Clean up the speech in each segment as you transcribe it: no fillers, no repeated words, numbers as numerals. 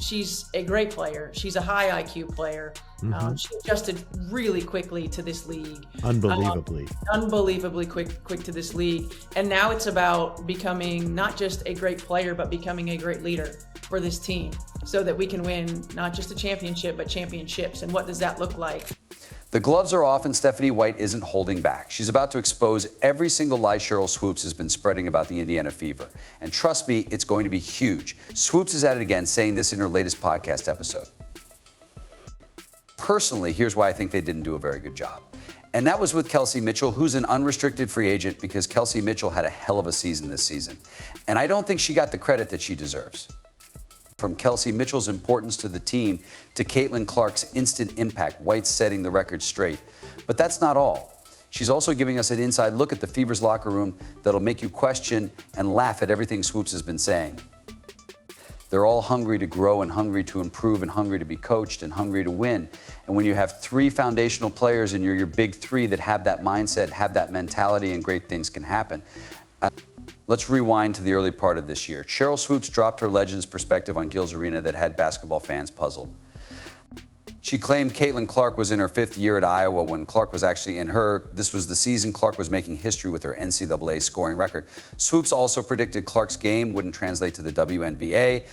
she's a great player. She's a high IQ player. She adjusted really quickly to this league. Unbelievably quick to this league. And now it's about becoming not just a great player, but becoming a great leader for this team so that we can win not just a championship, but championships. And what does that look like? The gloves are off and Stephanie White isn't holding back. She's about to expose every single lie Sheryl Swoopes has been spreading about the Indiana Fever. And trust me, it's going to be huge. Swoopes is at it again, saying this in her latest podcast episode. Personally, here's why I think they didn't do a very good job. And that was with Kelsey Mitchell, who's an unrestricted free agent because Kelsey Mitchell had a hell of a season this season. And I don't think she got the credit that she deserves. From Kelsey Mitchell's importance to the team to Caitlin Clark's instant impact, White's setting the record straight. But that's not all. She's also giving us an inside look at the Fever's locker room that'll make you question and laugh at everything Swoopes has been saying. They're all hungry to grow and hungry to improve and hungry to be coached and hungry to win. And when you have three foundational players and you're your big three that have that mindset, have that mentality, and great things can happen. Let's rewind to the early part of this year. Sheryl Swoopes dropped her Legends perspective on Gil's Arena that had basketball fans puzzled. She claimed Caitlin Clark was in her 5th year at Iowa when Clark was actually in her. This was the season Clark was making history with her NCAA scoring record. Swoopes also predicted Clark's game wouldn't translate to the WNBA.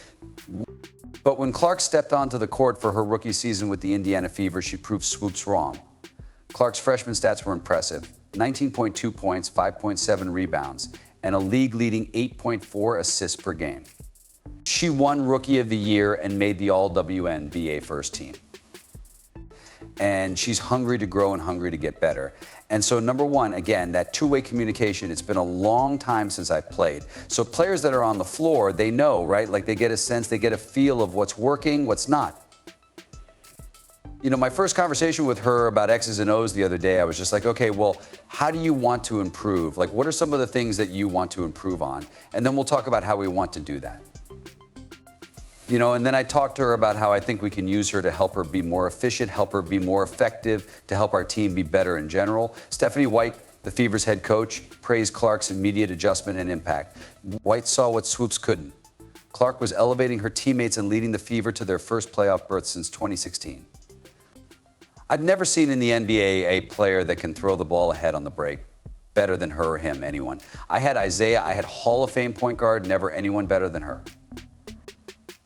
But when Clark stepped onto the court for her rookie season with the Indiana Fever, she proved Swoopes wrong. Clark's freshman stats were impressive. 19.2 points, 5.7 rebounds, and a league-leading 8.4 assists per game. She won Rookie of the Year and made the All-WNBA first team. And she's hungry to grow and hungry to get better. And so number one, again, that two-way communication, it's been a long time since I've played. So players that are on the floor, they know, right? Like they get a sense, they get a feel of what's working, what's not. You know, my first conversation with her about X's and O's the other day, I was just like, okay, well, how do you want to improve? Like, what are some of the things that you want to improve on? And then we'll talk about how we want to do that. You know, and then I talked to her about how I think we can use her to help her be more efficient, help her be more effective, to help our team be better in general. Stephanie White, the Fever's head coach, praised Clark's immediate adjustment and impact. White saw what Swoopes couldn't. Clark was elevating her teammates and leading the Fever to their first playoff berth since 2016. I've never seen in the NBA a player that can throw the ball ahead on the break better than her or him, anyone. I had Isaiah, I had Hall of Fame point guard, never anyone better than her.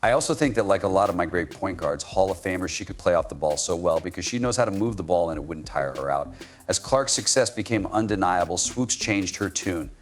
I also think that like a lot of my great point guards, Hall of Famers, she could play off the ball so well because she knows how to move the ball and it wouldn't tire her out. As Clark's success became undeniable, Swoopes changed her tune.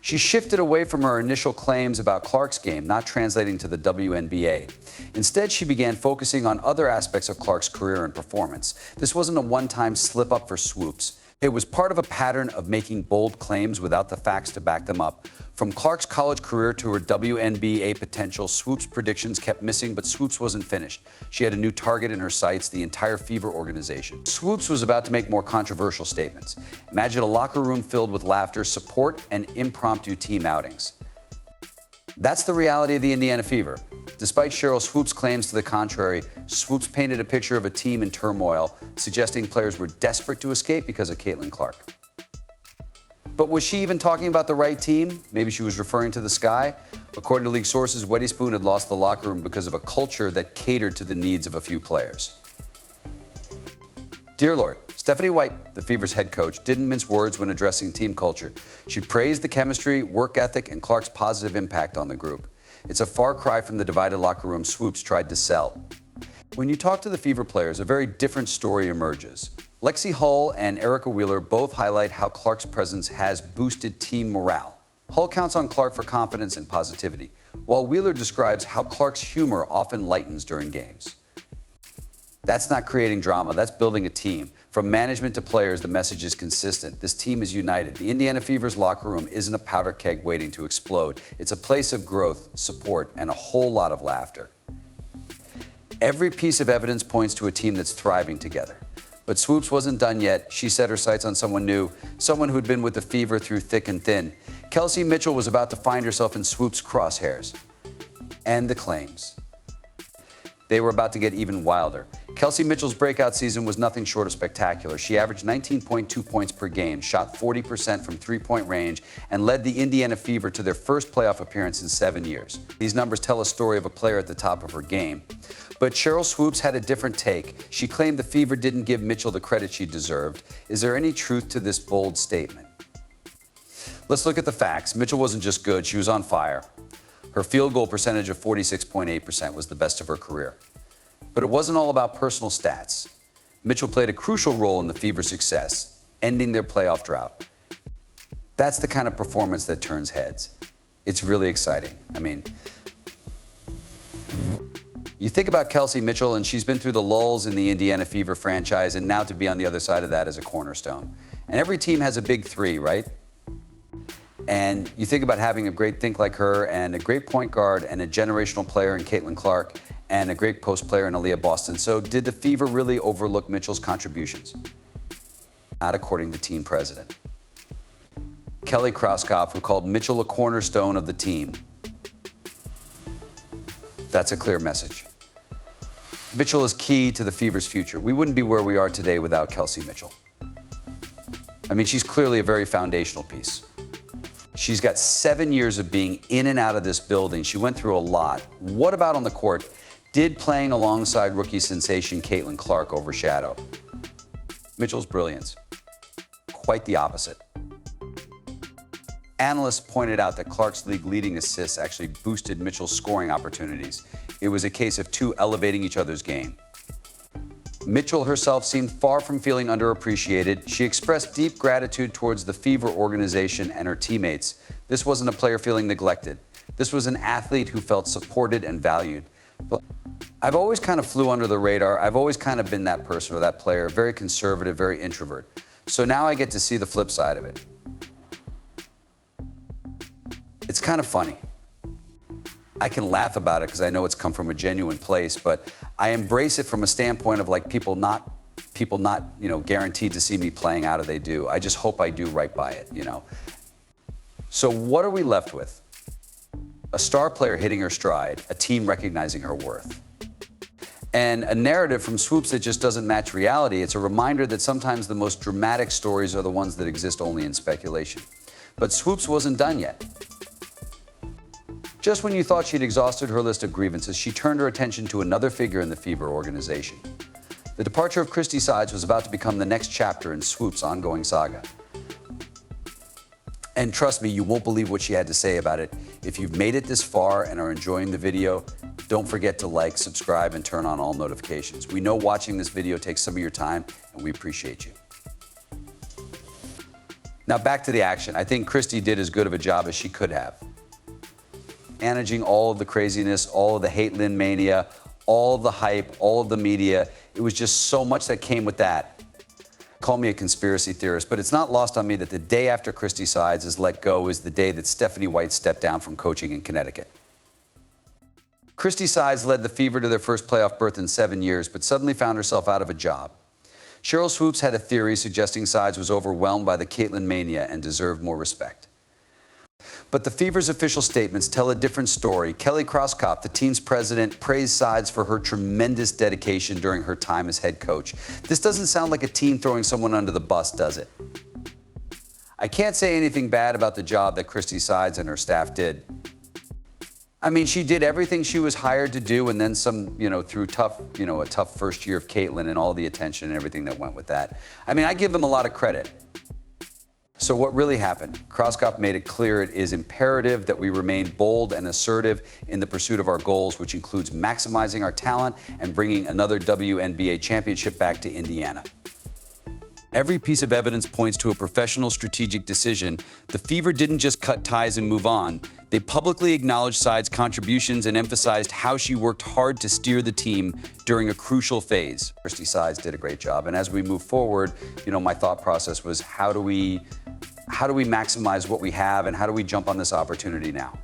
She shifted away from her initial claims about Clark's game not translating to the WNBA. Instead, she began focusing on other aspects of Clark's career and performance. This wasn't a one-time slip-up for Swoopes. It was part of a pattern of making bold claims without the facts to back them up. From Clark's college career to her WNBA potential, Swoopes' predictions kept missing, but Swoopes wasn't finished. She had a new target in her sights, the entire Fever organization. Swoopes was about to make more controversial statements. Imagine a locker room filled with laughter, support, and impromptu team outings. That's the reality of the Indiana Fever. Despite Sheryl Swoopes' claims to the contrary, Swoopes painted a picture of a team in turmoil, suggesting players were desperate to escape because of Caitlin Clark. But was she even talking about the right team? Maybe she was referring to the Sky? According to league sources, Weddie Spoon had lost the locker room because of a culture that catered to the needs of a few players. Dear Lord, Stephanie White, the Fever's head coach, didn't mince words when addressing team culture. She praised the chemistry, work ethic, and Clark's positive impact on the group. It's a far cry from the divided locker room Swoopes tried to sell. When you talk to the Fever players, a very different story emerges. Lexi Hull and Erica Wheeler both highlight how Clark's presence has boosted team morale. Hull counts on Clark for confidence and positivity, while Wheeler describes how Clark's humor often lightens during games. That's not creating drama, that's building a team. From management to players, the message is consistent. This team is united. The Indiana Fever's locker room isn't a powder keg waiting to explode. It's a place of growth, support, and a whole lot of laughter. Every piece of evidence points to a team that's thriving together. But Swoopes wasn't done yet. She set her sights on someone new, someone who'd been with the Fever through thick and thin. Kelsey Mitchell was about to find herself in Swoopes' crosshairs. And the claims. They were about to get even wilder. Kelsey Mitchell's breakout season was nothing short of spectacular. She averaged 19.2 points per game, shot 40% from three-point range, and led the Indiana Fever to their first playoff appearance in 7 years. These numbers tell a story of a player at the top of her game. But Sheryl Swoopes had a different take. She claimed the Fever didn't give Mitchell the credit she deserved. Is there any truth to this bold statement? Let's look at the facts. Mitchell wasn't just good, she was on fire. Her field goal percentage of 46.8% was the best of her career. But it wasn't all about personal stats. Mitchell played a crucial role in the Fever's success, ending their playoff drought. That's the kind of performance that turns heads. It's really exciting. I mean, you think about Kelsey Mitchell, and she's been through the lulls in the Indiana Fever franchise, and now to be on the other side of that as a cornerstone. And every team has a big three, right? And you think about having a great think like her, and a great point guard, and a generational player in Caitlin Clark, and a great post player in Aaliyah Boston. So did the Fever really overlook Mitchell's contributions? Not according to team president Kelly Krauskopf, who called Mitchell a cornerstone of the team. That's a clear message. Mitchell is key to the Fever's future. We wouldn't be where we are today without Kelsey Mitchell. I mean, she's clearly a very foundational piece. She's got 7 years of being in and out of this building. She went through a lot. What about on the court? Did playing alongside rookie sensation Caitlin Clark overshadow Mitchell's brilliance? Quite the opposite. Analysts pointed out that Clark's league-leading assists actually boosted Mitchell's scoring opportunities. It was a case of two elevating each other's game. Mitchell herself seemed far from feeling underappreciated. She expressed deep gratitude towards the Fever organization and her teammates. This wasn't a player feeling neglected. This was an athlete who felt supported and valued. But I've always kind of flew under the radar. I've always kind of been that person or that player, very conservative, very introvert. So now I get to see the flip side of it. It's kind of funny. I can laugh about it because I know it's come from a genuine place, but I embrace it from a standpoint of like people not, guaranteed to see me playing out as they do. I just hope I do right by it, So what are we left with? A star player hitting her stride, a team recognizing her worth. And a narrative from Swoopes that just doesn't match reality. It's a reminder that sometimes the most dramatic stories are the ones that exist only in speculation. But Swoopes wasn't done yet. Just when you thought she'd exhausted her list of grievances, she turned her attention to another figure in the Fever organization. The departure of Christy Sides was about to become the next chapter in Swoopes' ongoing saga. And trust me, you won't believe what she had to say about it. If you've made it this far and are enjoying the video, don't forget to like, subscribe, and turn on all notifications. We know watching this video takes some of your time, and we appreciate you. Now back to the action. I think Christy did as good of a job as she could have. Managing all of the craziness, all of the hate Lynn mania, all of the hype, all of the media. It was just so much that came with that. Call me a conspiracy theorist, but it's not lost on me that the day after Christy Sides is let go is the day that Stephanie White stepped down from coaching in Connecticut. Christy Sides led the Fever to their first playoff berth in 7 years, but suddenly found herself out of a job. Sheryl Swoopes had a theory suggesting Sides was overwhelmed by the Caitlin mania and deserved more respect. But the Fever's official statements tell a different story. Kelly Krauskopf, the team's president, praised Sides for her tremendous dedication during her time as head coach. This doesn't sound like a team throwing someone under the bus, does it? I can't say anything bad about the job that Christy Sides and her staff did. I mean, she did everything she was hired to do, and then some, through a tough first year of Caitlin and all the attention and everything that went with that. I mean, I give them a lot of credit. So what really happened? Krauskopf made it clear it is imperative that we remain bold and assertive in the pursuit of our goals, which includes maximizing our talent and bringing another WNBA championship back to Indiana. Every piece of evidence points to a professional strategic decision. The Fever didn't just cut ties and move on. They publicly acknowledged Sides' contributions and emphasized how she worked hard to steer the team during a crucial phase. Christy Sides did a great job, and as we move forward, my thought process was how do we maximize what we have and how do we jump on this opportunity now?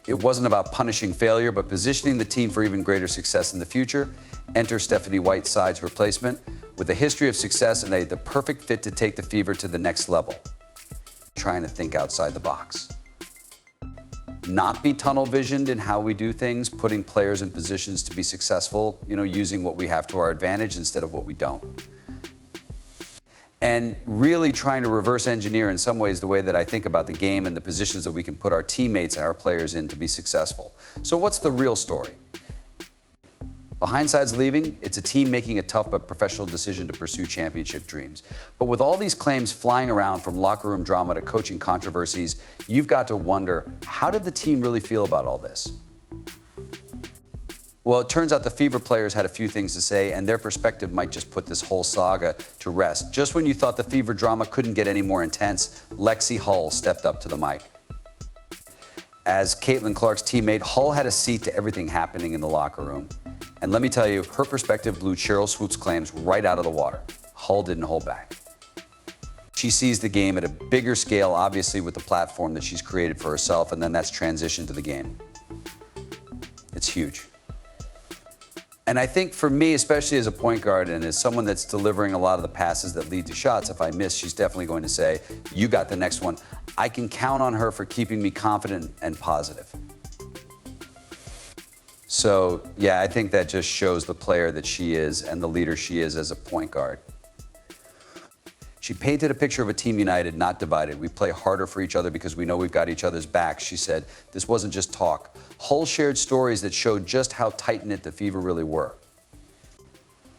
It wasn't about punishing failure, but positioning the team for even greater success in the future. Enter Stephanie White, Sides' replacement, with a history of success and the perfect fit to take the Fever to the next level. Trying to think outside the box. not be tunnel visioned in how we do things, putting players in positions to be successful, using what we have to our advantage instead of what we don't. And really trying to reverse engineer in some ways the way that I think about the game and the positions that we can put our teammates and our players in to be successful. So what's the real story? Behind sides leaving, it's a team making a tough but professional decision to pursue championship dreams. But with all these claims flying around, from locker room drama to coaching controversies, you've got to wonder, how did the team really feel about all this? Well, it turns out the Fever players had a few things to say, and their perspective might just put this whole saga to rest. Just when you thought the Fever drama couldn't get any more intense, Lexi Hull stepped up to the mic. As Caitlin Clark's teammate, Hull had a seat to everything happening in the locker room. And let me tell you, her perspective blew Sheryl Swoopes' claims right out of the water. Hull didn't hold back. She sees the game at a bigger scale, obviously, with the platform that she's created for herself, and then that's transitioned to the game. It's huge. And I think for me, especially as a point guard and as someone that's delivering a lot of the passes that lead to shots, if I miss, she's definitely going to say, "You got the next one." I can count on her for keeping me confident and positive. So, yeah, I think that just shows the player that she is and the leader she is as a point guard. She painted a picture of a team united, not divided. We play harder for each other because we know we've got each other's backs, she said. This wasn't just talk. Hull shared stories that showed just how tight-knit the Fever really were.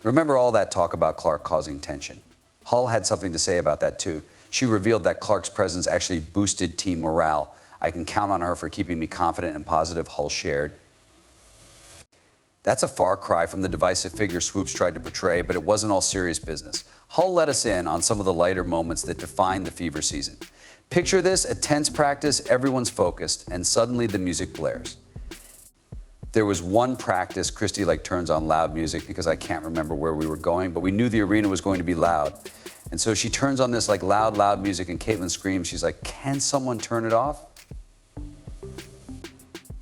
Remember all that talk about Clark causing tension? Hull had something to say about that, too. She revealed that Clark's presence actually boosted team morale. "I can count on her for keeping me confident and positive," Hull shared. That's a far cry from the divisive figure Swoopes tried to portray, but it wasn't all serious business. Hull let us in on some of the lighter moments that defined the Fever season. Picture this: a tense practice, everyone's focused, and suddenly the music blares. There was one practice, Christy turns on loud music because I can't remember where we were going, but we knew the arena was going to be loud. And so she turns on this loud music, and Caitlin screams. She's like, "Can someone turn it off?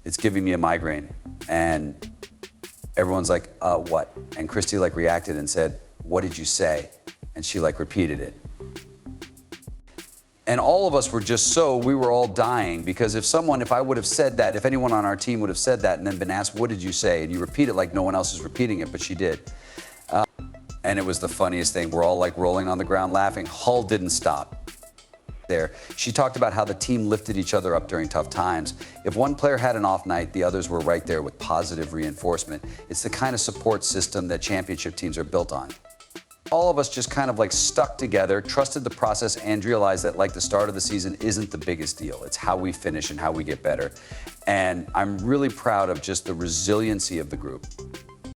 It's giving me a migraine." And everyone's like, "What?" And Christy reacted and said, "What did you say?" And she repeated it. And all of us were we were all dying, because if I would have said that, if anyone on our team would have said that and then been asked, "What did you say?" and you repeat it like no one else is repeating it, but she did. And it was the funniest thing. We're all rolling on the ground laughing. Hull didn't stop there. She talked about how the team lifted each other up during tough times. If one player had an off night, the others were right there with positive reinforcement. It's the kind of support system that championship teams are built on. All of us just stuck together, trusted the process, and realized that the start of the season isn't the biggest deal. It's how we finish and how we get better. And I'm really proud of just the resiliency of the group.